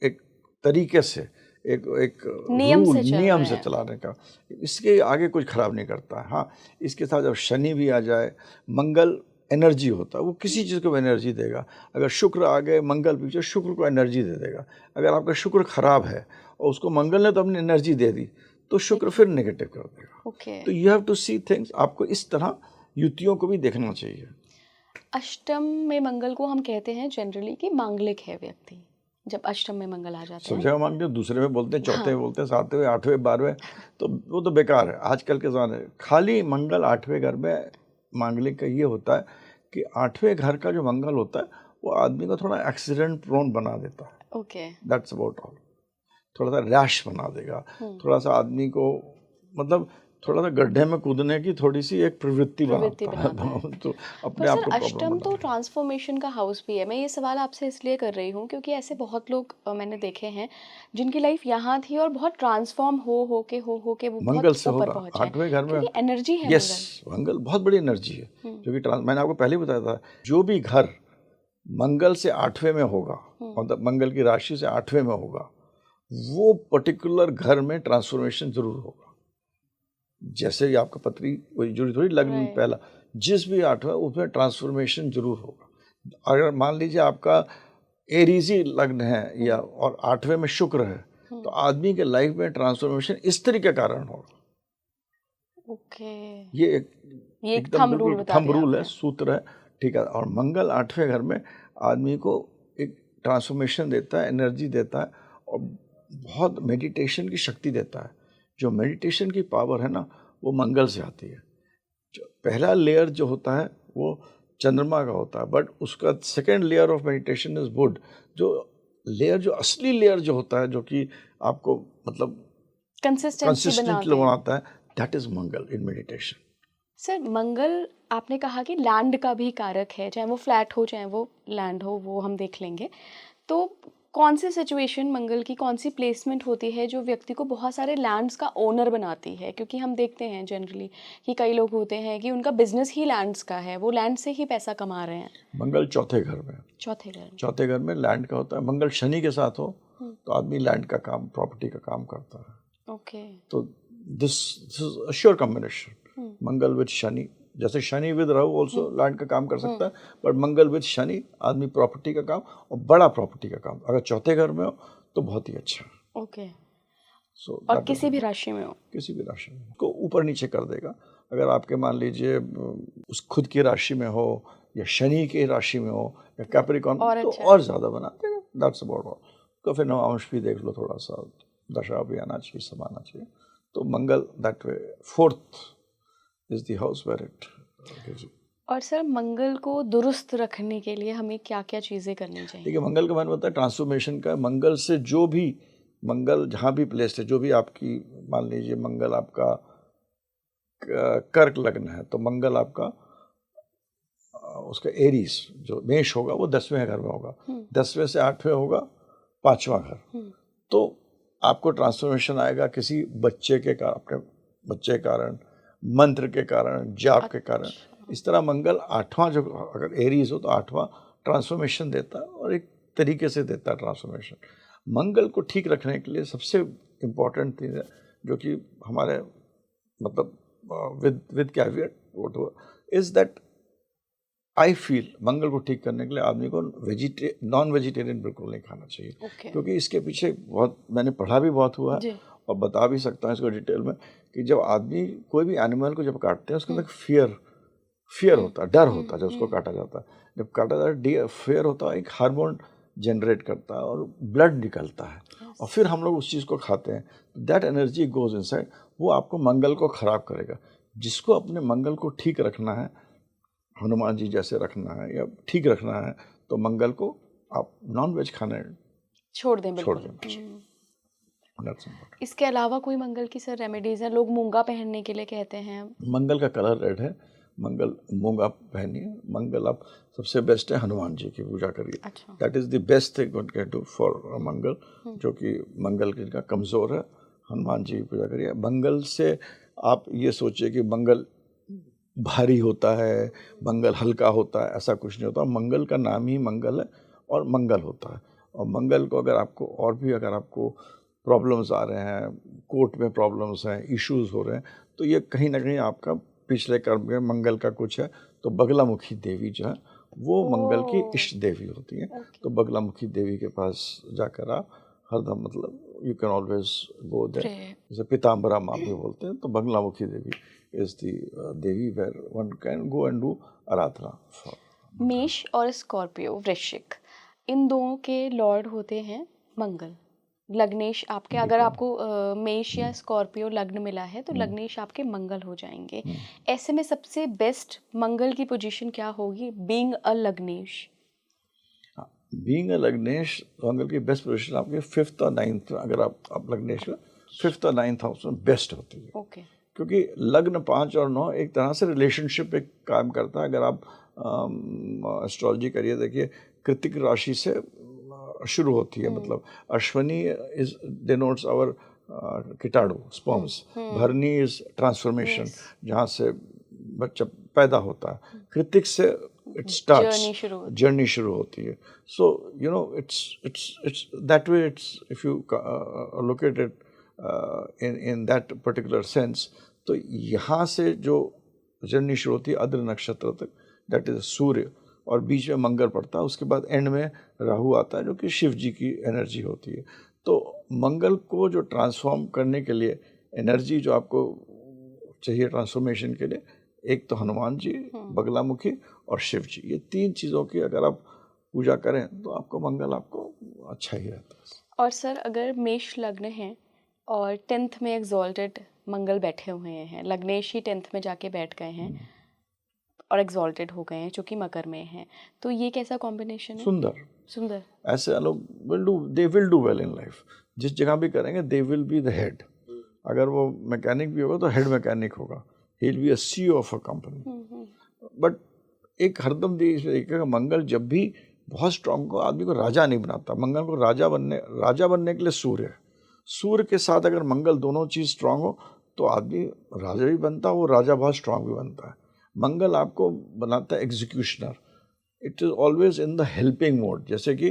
एक तरीके से, एक नियम से चलाने का। इसके आगे कुछ खराब नहीं करता है। हाँ, इसके साथ जब शनि भी आ जाए, मंगल एनर्जी होता है, वो किसी चीज़ को एनर्जी देगा। अगर शुक्र आ गए, मंगल पीछे, शुक्र को एनर्जी दे देगा। अगर आपका शुक्र खराब है और उसको मंगल ने तो अपनी एनर्जी दे दी, तो शुक्र फिर नेगेटिव कर देगा। तो you have to see things, आपको इस तरह युतियों को भी देखना चाहिए। अष्टम में मंगल को हम कहते हैं जनरली कि मांगलिक है व्यक्ति, जब अष्टम में मंगल आ जाता है। सब जगह मांगते हैं, दूसरे में बोलते हैं, चौथे में बोलते हैं, 7वें, 8वें, 12वें, तो वो तो बेकार है आजकल के ज़माने। खाली मंगल 8वें घर में मांगलिक का ये होता है कि 8वें घर का जो मंगल होता है वो आदमी को थोड़ा एक्सीडेंट प्रोन बना देता है। Okay, that's about all. थोड़ा सा रैश बना देगा, थोड़ा सा आदमी को मतलब थोड़ा सा गड्ढे में कूदने की थोड़ी सी एक प्रवृत्ति बनाता है। तो अपने आप को अष्टम तो ट्रांसफॉर्मेशन का हाउस भी है। मैं ये सवाल आपसे इसलिए कर रही हूँ क्योंकि ऐसे बहुत लोग मैंने देखे हैं जिनकी लाइफ यहाँ थी और बहुत ट्रांसफॉर्म हो के वो मंगल बहुत से ऊपर होगा। पहुंचे। 8वें घर में एनर्जी है। यस, मंगल बहुत बड़ी एनर्जी है, जो कि मैंने आपको पहले बताया था, जो भी घर मंगल से 8वें में होगा, मतलब मंगल की राशि से 8वें में होगा, वो पर्टिकुलर घर में ट्रांसफॉर्मेशन जरूर होगा। जैसे ही आपका पत्री कोई जुड़ी थोड़ी लग्न पहला, जिस भी 8वें उसमें ट्रांसफॉर्मेशन जरूर होगा। अगर मान लीजिए आपका एरीजी लग्न है या और 8वें में शुक्र है, तो आदमी के लाइफ में ट्रांसफॉर्मेशन इस तरीके के कारण होगा। ओके, ये एकदम बिल्कुल थंब रूल है, सूत्र है, ठीक है। और मंगल 8वें घर में आदमी को ट्रांसफॉर्मेशन देता है, एनर्जी देता है और बहुत मेडिटेशन की शक्ति देता है। जो मेडिटेशन की पावर है ना वो मंगल से आती है। जो पहला लेयर जो होता है वो चंद्रमा का होता है, बट उसका second layer of meditation is Budh. जो असली लेयर जो होता है, जो कि आपको मतलब कंसिस्टेंटली बनाता है, that is Mangal in meditation. Sir Mangal आपने कहा कि लैंड का भी कारक है, चाहे वो फ्लैट हो चाहे वो लैंड हो, वो हम देख लेंगे। तो कौन सी सिचुएशन मंगल की, कौन सी प्लेसमेंट होती है जो व्यक्ति को बहुत सारे लैंड्स का ओनर बनाती है? क्योंकि हम देखते हैं जनरली कि कई लोग होते हैं कि उनका बिजनेस ही लैंड्स का है, वो लैंड से ही पैसा कमा रहे हैं। मंगल चौथे घर में लैंड का होता है। मंगल शनि के साथ हो तो आदमी लैंड का काम, प्रॉपर्टी का काम करता है। ओके। तो this is a sure combination, Mangal with Shani. जैसे Shani with Rahu also land का काम कर सकता है, बट मंगल विद शनि आदमी प्रॉपर्टी का काम, और बड़ा प्रॉपर्टी का काम अगर चौथे घर में हो तो बहुत ही अच्छा है। ओके। सो और किसी भी राशि में हो, किसी भी राशि में को ऊपर नीचे कर देगा। अगर आपके मान लीजिए उस खुद की राशि में हो या शनि की राशि में हो या कैप्रिकॉर्न, तो और ज़्यादा बना देगा। That's about all. तो फिर नवांश भी देख लो, थोड़ा सा दशा भी आना चाहिए, सब आना चाहिए। तो Mangal that way fourth is the house where it gives you। और सर मंगल को दुरुस्त रखने के लिए हमें क्या क्या चीज़ें करनी चाहिए? देखिए, मंगल का मैंने बताया ट्रांसफॉर्मेशन का। मंगल से जो भी, मंगल जहाँ भी प्लेस्ड है, जो भी आपकी मान लीजिए मंगल आपका कर्क लग्न है, तो मंगल आपका उसका एरीज जो मेष होगा वो 10वें घर में होगा, 10वें से 8वें होगा 5वां घर। तो आपको ट्रांसफॉर्मेशन आएगा किसी बच्चे के कारण, अपने बच्चे के कारण, मंत्र के कारण, जाप के कारण। इस तरह मंगल 8वां, जो अगर एरीज हो तो 8वां ट्रांसफॉर्मेशन देता है, और एक तरीके से देता है ट्रांसफॉर्मेशन। मंगल को ठीक रखने के लिए सबसे इम्पोर्टेंट चीज़ है, जो कि हमारे मतलब with caveat is that I feel Mangal को ठीक करने के लिए आदमी को नॉन वेजिटेरियन बिल्कुल नहीं खाना चाहिए। क्योंकि इसके पीछे बहुत मैंने पढ़ा भी बहुत हुआ है और बता भी सकता हूँ इसको डिटेल में, कि जब आदमी कोई भी एनिमल को जब काटते हैं उसके अंदर फियर होता है, डर होता है जब उसको काटा जाता है। जब काटा जाता है फियर होता है, एक हार्मोन जनरेट करता है और ब्लड निकलता है, और फिर हम लोग उस चीज़ को खाते हैं। दैट एनर्जी गोज इनसाइड, वो आपको मंगल को खराब करेगा। जिसको अपने मंगल को ठीक रखना है, हनुमान जी जैसे रखना है या ठीक रखना है, तो मंगल को आप नॉन वेज खाना छोड़ दें। इसके अलावा कोई मंगल की सर रेमेडीज हैं? लोग मूंगा पहनने के लिए कहते हैं। मंगल का कलर रेड है, मंगल मूंगा पहनिए। मंगल आप सबसे बेस्ट है हनुमान जी की पूजा करिए। That is the best thing one can do for Mangal. जो कि मंगल का कमज़ोर है, हनुमान जी की पूजा करिए। मंगल से आप ये सोचिए कि मंगल भारी होता है, मंगल हल्का होता है, ऐसा कुछ नहीं होता। मंगल का नाम ही मंगल है और मंगल होता है। और मंगल को अगर आपको और भी अगर आपको प्रॉब्लम्स आ रहे हैं, कोर्ट में प्रॉब्लम्स हैं, इश्यूज हो रहे हैं, तो ये कहीं ना कहीं आपका पिछले कर्म में मंगल का कुछ है। तो बगलामुखी देवी जो है वो मंगल की इष्ट देवी होती है। तो बगलामुखी देवी के पास जाकर आप हरदम मतलब you can always go there. जैसे पीताम्बरा माँ भी बोलते हैं, तो Baglamukhi Devi is the devi where one can go and do aradhana. Mesh और स्कॉर्पियो, वृश्चिक, इन दोनों के लॉर्ड होते हैं मंगल। लग्नेश आपके, अगर आपको मेष या स्कॉर्पियो लग्न मिला है तो लग्नेश आपके मंगल हो जाएंगे। ऐसे में सबसे बेस्ट मंगल की पोजीशन क्या होगी बीइंग अ लग्नेश? बीइंग अ लग्नेश, मंगल की बेस्ट पोजीशन आपके 5th और 9th, अगर आप लग्नेश में 5th और 9th हाउस में बेस्ट होती है। क्योंकि लग्न 5 और 9 एक तरह से रिलेशनशिप एक काम करता है। अगर आप एस्ट्रोलॉजी करिए, देखिए कृतिक राशि से शुरू होती है, मतलब अश्वनी इज डिनोट्स आवर कीटाणु स्पर्म्स, भरनी इज ट्रांसफॉर्मेशन, जहाँ से बच्चा पैदा होता है, कृतिक से इट स्टार्ट्स, जर्नी शुरू होती है। So you know it's that way, it's if you look at it in that particular sense, तो यहाँ से जो जर्नी शुरू होती है अद्र नक्षत्र तक, दैट इज सूर्य, और बीच में मंगल पड़ता है, उसके बाद एंड में राहु आता है जो कि शिव जी की एनर्जी होती है। तो मंगल को जो ट्रांसफॉर्म करने के लिए एनर्जी जो आपको चाहिए ट्रांसफॉर्मेशन के लिए, एक तो हनुमान जी, बगलामुखी और शिव जी, ये 3 चीज़ों की अगर आप पूजा करें तो आपको मंगल आपको अच्छा ही रहता है। और सर अगर मेष लग्न है और 10th में एग्जॉल्टेड मंगल बैठे हुए हैं, लग्नेश ही 10th में जाके बैठ गए हैं और एग्जॉल्टेड हो गए हैं जो कि मकर में हैं, तो ये कैसा कॉम्बिनेशन है? सुंदर। सुंदर। ऐसे लोग they will do well in life. जिस जगह भी करेंगे they will be the head. अगर वो मैकेनिक भी होगा तो हेड मैकेनिक होगा, he will be a CEO of a company. But एक हरदम देखिएगा, मंगल जब भी बहुत स्ट्रांग को आदमी को राजा नहीं बनाता। मंगल को राजा बनने के लिए सूर्य है। सूर्य के साथ अगर मंगल दोनों चीज स्ट्रांग हो तो आदमी राजा भी बनता है, वो राजा बहुत स्ट्रांग भी बनता है। मंगल आपको बनाता है executioner. It is always in the helping mode. जैसे कि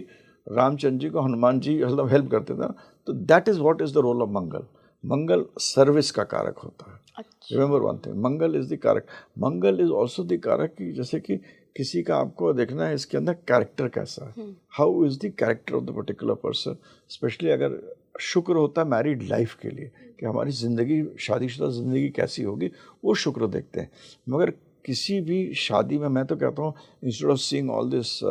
रामचंद्र जी को हनुमान जी मतलब हेल्प करते थे ना, तो that is what is the role of Mangal. Mangal service का कारक होता है। Remember one thing, Mangal is the कारक। मंगल इज ऑल्सो द कारक की जैसे कि किसी का आपको देखना है इसके अंदर कैरेक्टर कैसा है, how is the character of the particular person. Specially अगर शुक्र होता है मैरिड लाइफ के लिए कि हमारी ज़िंदगी, शादीशुदा ज़िंदगी कैसी होगी, वो शुक्र देखते हैं। मगर किसी भी शादी में मैं तो कहता हूँ instead of seeing all this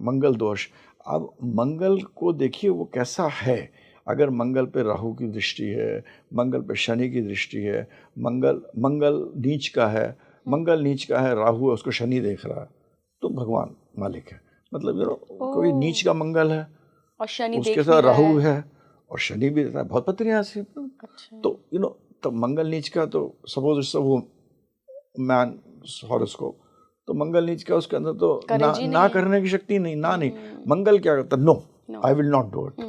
Mangal dosh, अब मंगल को देखिए वो कैसा है। अगर मंगल पे राहु की दृष्टि है, मंगल पे शनि की दृष्टि है, मंगल नीच का है, मंगल नीच का है, राहु है, उसको शनि देख रहा है, तो भगवान मालिक है। मतलब कोई नीच का मंगल है और शनि उसके साथ राहु है और शनि भी देता है, बहुत पत्रियां ऐसी। तो तो मंगल नीच का, तो सपोज इट्स वो मैन हॉरोस्कोप, तो मंगल नीच का उसके अंदर तो ना करने की शक्ति नहीं, ना नहीं। मंगल क्या करता है, no I will not do it,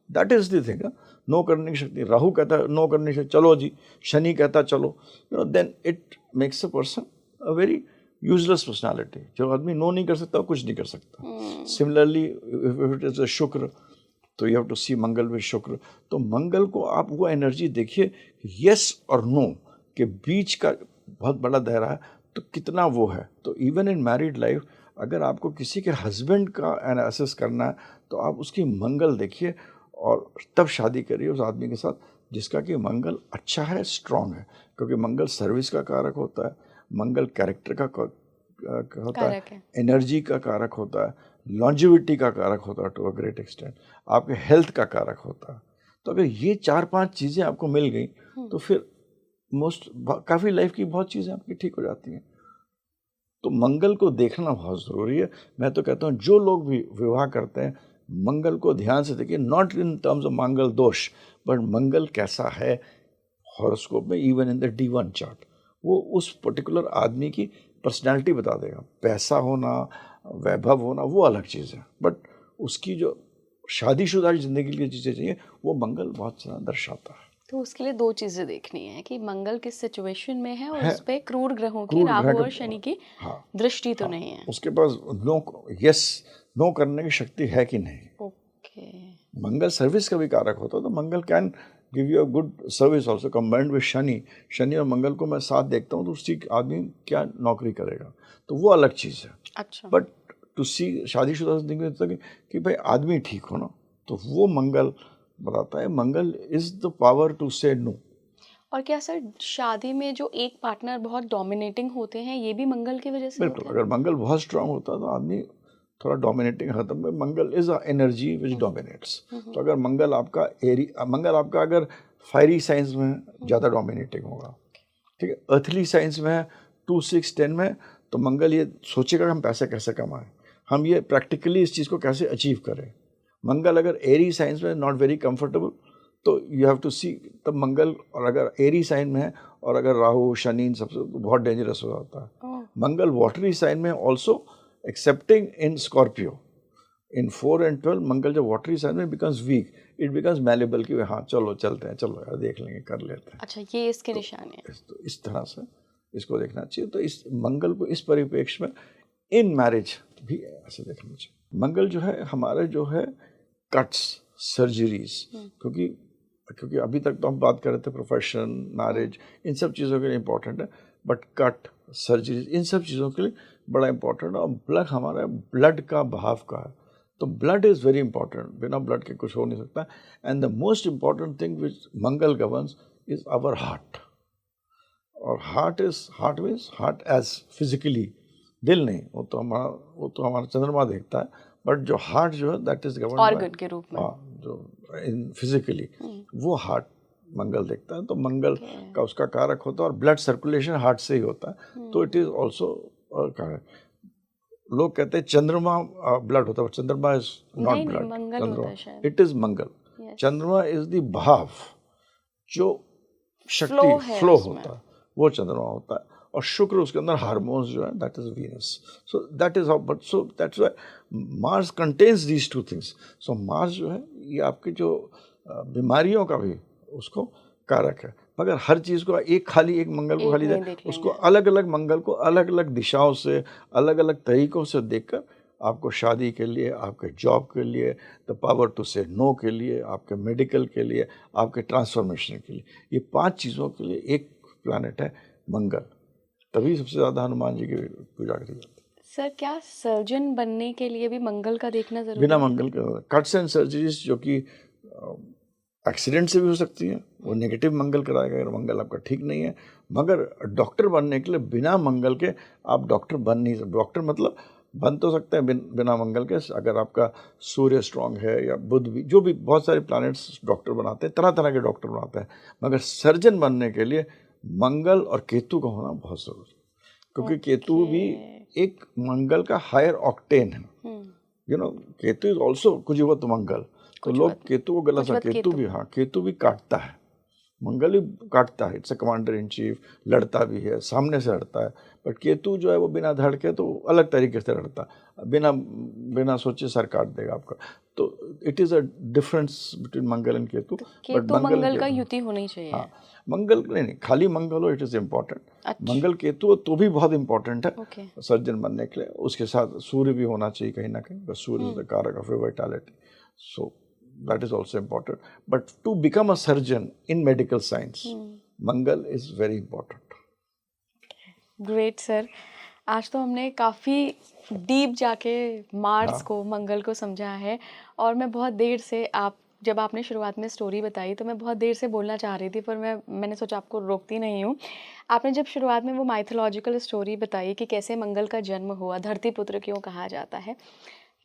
that is the thing. No करने की शक्ति, राहु कहता है नो करने की शक्ति, चलो जी। शनि कहता है चलो, then it makes a person a very useless personality. जो आदमी नो नहीं कर सकता, कुछ नहीं कर सकता। Similarly if it is a Shukra, तो you have to see Mangal with Shukra. तो मंगल को आप वो एनर्जी देखिए, यस और नो के बीच का बहुत बड़ा दायरा है, तो कितना वो है। तो इवन इन मैरिड लाइफ अगर आपको किसी के हस्बैंड का एनालिसिस करना है तो आप उसकी मंगल देखिए और तब शादी करिए उस आदमी के साथ जिसका कि मंगल अच्छा है, स्ट्रांग है। क्योंकि मंगल सर्विस का कारक होता है, मंगल कैरेक्टर का होता है, एनर्जी का कारक होता है, लॉन्जिविटी का कारक होता है टू अ ग्रेट एक्सटेंट, आपके हेल्थ का कारक होता है। तो अगर ये 4-5 चीज़ें आपको मिल गई तो फिर काफ़ी लाइफ की बहुत चीज़ें आपकी ठीक हो जाती हैं। तो मंगल को देखना बहुत ज़रूरी है। मैं तो कहता हूँ जो लोग भी विवाह करते हैं मंगल को ध्यान से देखिए, नॉट इन टर्म्स ऑफ मंगल दोष, बट मंगल कैसा है हॉरोस्कोप में, even in the D1 chart. वो उस पर्टिकुलर आदमी की पर्सनैलिटी बता देगा। पैसा होना, वैभव होना वो अलग चीज़ है, बट उसकी जो शादीशुदा ज़िंदगी की चीज़ें चाहिए वो मंगल बहुत ज़्यादा दर्शाता है। तो उसके लिए 2 चीज़ें देखनी है कि मंगल किस सिचुएशन में है और उस पे क्रूर ग्रहों की, राहु और शनि की दृष्टि तो नहीं है। उसके पास नो करने की शक्ति है कि नहीं। ओके। मंगल सर्विस का भी कारक होता है, तो Mangal can give you a good service also combined with Shani और मंगल को मैं साथ देखता हूँ तो उसी आदमी क्या नौकरी करेगा, तो वो अलग चीज़ है। अच्छा। बट टू सी शादीशुदा जिंदगी कि भाई आदमी ठीक हो ना, तो वो मंगल बताता है। Mangal is the power to से नो। और क्या सर शादी में जो एक पार्टनर बहुत डोमिनेटिंग होते हैं ये भी मंगल की वजह से बिल्कुल होता है? अगर मंगल बहुत स्ट्रांग होता है तो आदमी थोड़ा डोमिनेटिंग होता है। Mangal is a energy which dominates. तो अगर मंगल आपका अगर फायरी साइंस में ज़्यादा डोमिनेटिंग होगा, ठीक है, अर्थली साइंस में 2, 6, 10 में, तो मंगल ये सोचेगा कि हम पैसे कैसे कमाएं, हम ये प्रैक्टिकली इस चीज़ को कैसे अचीव करें। मंगल अगर एरी साइंस में नॉट वेरी कंफर्टेबल, तो यू हैव टू सी तब मंगल, और अगर एरी साइन में है और अगर राहु शनि सबसे तो बहुत डेंजरस हो जाता है। मंगल वाटरी साइन में also accepting in Scorpio in 4 and 12, मंगल जब वाटरी साइन में becomes week, it becomes malleable कि हाँ चलो चलते हैं, चलो यार देख लेंगे, कर लेते हैं। अच्छा, ये इसके निशान है। तो इस तरह से इसको देखना चाहिए। तो इस मंगल को इस परिप्रेक्ष्य में इन मैरिज भी ऐसे देखना चाहिए। मंगल जो है हमारे जो है कट्स, सर्जरीज, क्योंकि अभी तक तो हम बात कर रहे थे प्रोफेशन, मैरिज, इन सब चीज़ों के लिए इम्पोर्टेंट है, बट कट, सर्जरीज, इन सब चीज़ों के लिए बड़ा इम्पोर्टेंट है। और ब्लड हमारा ब्लड का भाव का है, तो ब्लड इज़ वेरी इंपॉर्टेंट, बिना ब्लड के कुछ हो नहीं सकता। And the most important thing which Mangal governs is our heart. और heart means heart as physically, दिल नहीं, वो तो हमारा चंद्रमा देखता है, बट जो हार्ट जो है दैट इज गवर्न ऑर्गन के रूप में। हाँ, जो इन फिजिकली वो हार्ट मंगल देखता है। तो मंगल का उसका कारक होता है, और ब्लड सर्कुलेशन हार्ट से ही होता है, तो इट इज ऑल्सो कारक। लोग कहते हैं चंद्रमा ब्लड होता है, चंद्रमा इज नॉट ब्लड, मंगल होता है शायद। इट इज मंगल। चंद्रमा इज द भाव, जो शक्ति फ्लो होता है, वो चंद्रमा होता है। और शुक्र उसके अंदर हार्मोन्स जो है, that is Venus. So that is how, but so that's why Mars contains these two things. So Mars जो है ये आपकी जो बीमारियों का भी उसको कारक है। मगर हर चीज़ को खाली एक मंगल को खाली उसको अलग अलग मंगल को अलग अलग दिशाओं से, अलग अलग तरीकों से देखकर आपको शादी के लिए, आपके जॉब के लिए, द पावर टू से नो के लिए, आपके मेडिकल के लिए, आपके ट्रांसफॉर्मेशन के लिए, ये 5 चीज़ों के लिए एक प्लैनेट है मंगल। तभी सबसे ज़्यादा हनुमान जी की पूजा करी जाती है। सर, क्या सर्जन बनने के लिए भी मंगल का देखना जरूरी है? बिना मंगल के कट्स एंड सर्जरीज जो कि एक्सीडेंट से भी हो सकती है, वो नेगेटिव मंगल कराएगा अगर मंगल आपका ठीक नहीं है। मगर डॉक्टर बनने के लिए बिना मंगल के आप डॉक्टर बन नहीं सकते। डॉक्टर मतलब बन तो सकते हैं बिना मंगल के, अगर आपका सूर्य स्ट्रांग है या बुध भी, जो भी बहुत सारे प्लैनेट्स डॉक्टर बनाते हैं, तरह तरह के डॉक्टर बनाते हैं। मगर सर्जन बनने के लिए मंगल और केतु का होना बहुत ज़रूरी है, क्योंकि केतु भी एक मंगल का हायर ऑक्टेन है। You know, Ketu is also कुजवत मंगल। तो लोग केतु को गलत समझते, केतु भी, हाँ, केतु भी काटता है, मंगल भी काटता है। It's a commander in chief, लड़ता भी है, सामने से लड़ता है। बट केतु जो है वो बिना धड़के तो अलग तरीके से लड़ता है, बिना सोचे सर काट देगा आपका। तो it is a difference between Mangal and Ketu. But Mangal का युति होनी चाहिए। हाँ, मंगल नहीं, खाली मंगल हो इट इज़ इम्पोर्टेंट। मंगल केतु तो भी बहुत इम्पोर्टेंट है सर्जन बनने के लिए। उसके साथ सूर्य भी होना चाहिए कहीं ना कहीं, सूर्य इज द कारक of vitality, so that is also important. But to become a surgeon in medical science, Mangal is very important. Great sir. आज तो हमने काफ़ी डीप जाके मार्स को, मंगल को समझा है। और मैं बहुत देर से, जब आपने शुरुआत में स्टोरी बताई तो मैं बहुत देर से बोलना चाह रही थी, पर मैंने सोचा आपको रोकती नहीं हूँ। आपने जब शुरुआत में वो माइथोलॉजिकल स्टोरी बताई कि कैसे मंगल का जन्म हुआ, धरती पुत्र क्यों कहा जाता है,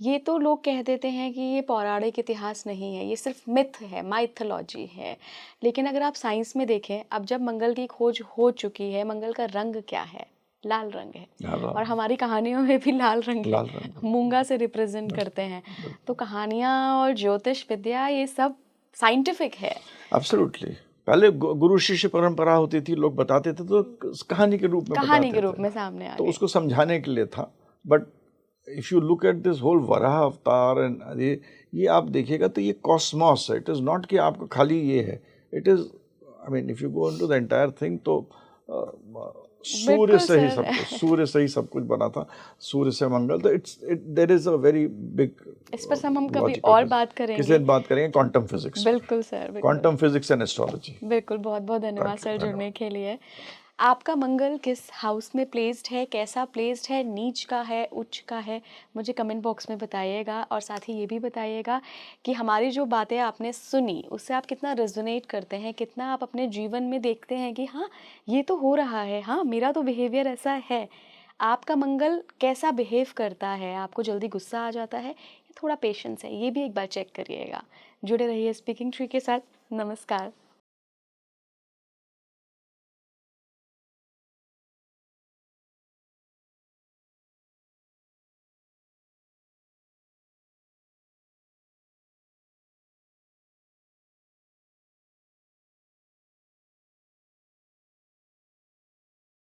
ये तो लोग कह देते हैं कि ये पौराणिक इतिहास नहीं है, ये सिर्फ मिथ है, माइथोलॉजी है। लेकिन अगर आप साइंस में देखें, अब जब मंगल की खोज हो चुकी है, मंगल का रंग क्या है? लाल रंग है। और हमारी कहानियों में भी लाल रंग है, मूंगा से रिप्रेजेंट करते हैं। तो कहानियाँ और ज्योतिष विद्या ये सब साइंटिफिक है। एब्सोल्युटली। पहले गुरु शिष्य परंपरा होती थी, लोग बताते थे तो कहानी के रूप में सामने आ तो उसको समझाने के लिए था। But if you look at this whole Varaha avatar and ये आप देखिएगा तो ये कॉस्मॉस है। इट इज़ नॉट कि आपको खाली ये है, it is, I mean if you go into the entire thing, तो सूर्य से ही सब कुछ बना था, सूर्य से मंगल। तो there is a very big, इस पर हम कभी और बात करेंगे, किसी दिन बात करेंगे क्वांटम फिजिक्स। बिल्कुल sir, quantum physics and astrology. बिल्कुल, बहुत बहुत धन्यवाद सर जुड़ने के लिए। आपका मंगल किस हाउस में प्लेस्ड है, कैसा प्लेस्ड है, नीच का है, उच्च का है, मुझे कमेंट बॉक्स में बताइएगा। और साथ ही ये भी बताइएगा कि हमारी जो बातें आपने सुनी उससे आप कितना रेजोनेट करते हैं, कितना आप अपने जीवन में देखते हैं कि हाँ ये तो हो रहा है, हाँ मेरा तो बिहेवियर ऐसा है। आपका मंगल कैसा बिहेव करता है, आपको जल्दी गुस्सा आ जाता है, थोड़ा पेशेंस है, ये भी एक बार चेक करिएगा। जुड़े रहिए स्पीकिंग ट्री के साथ। नमस्कार।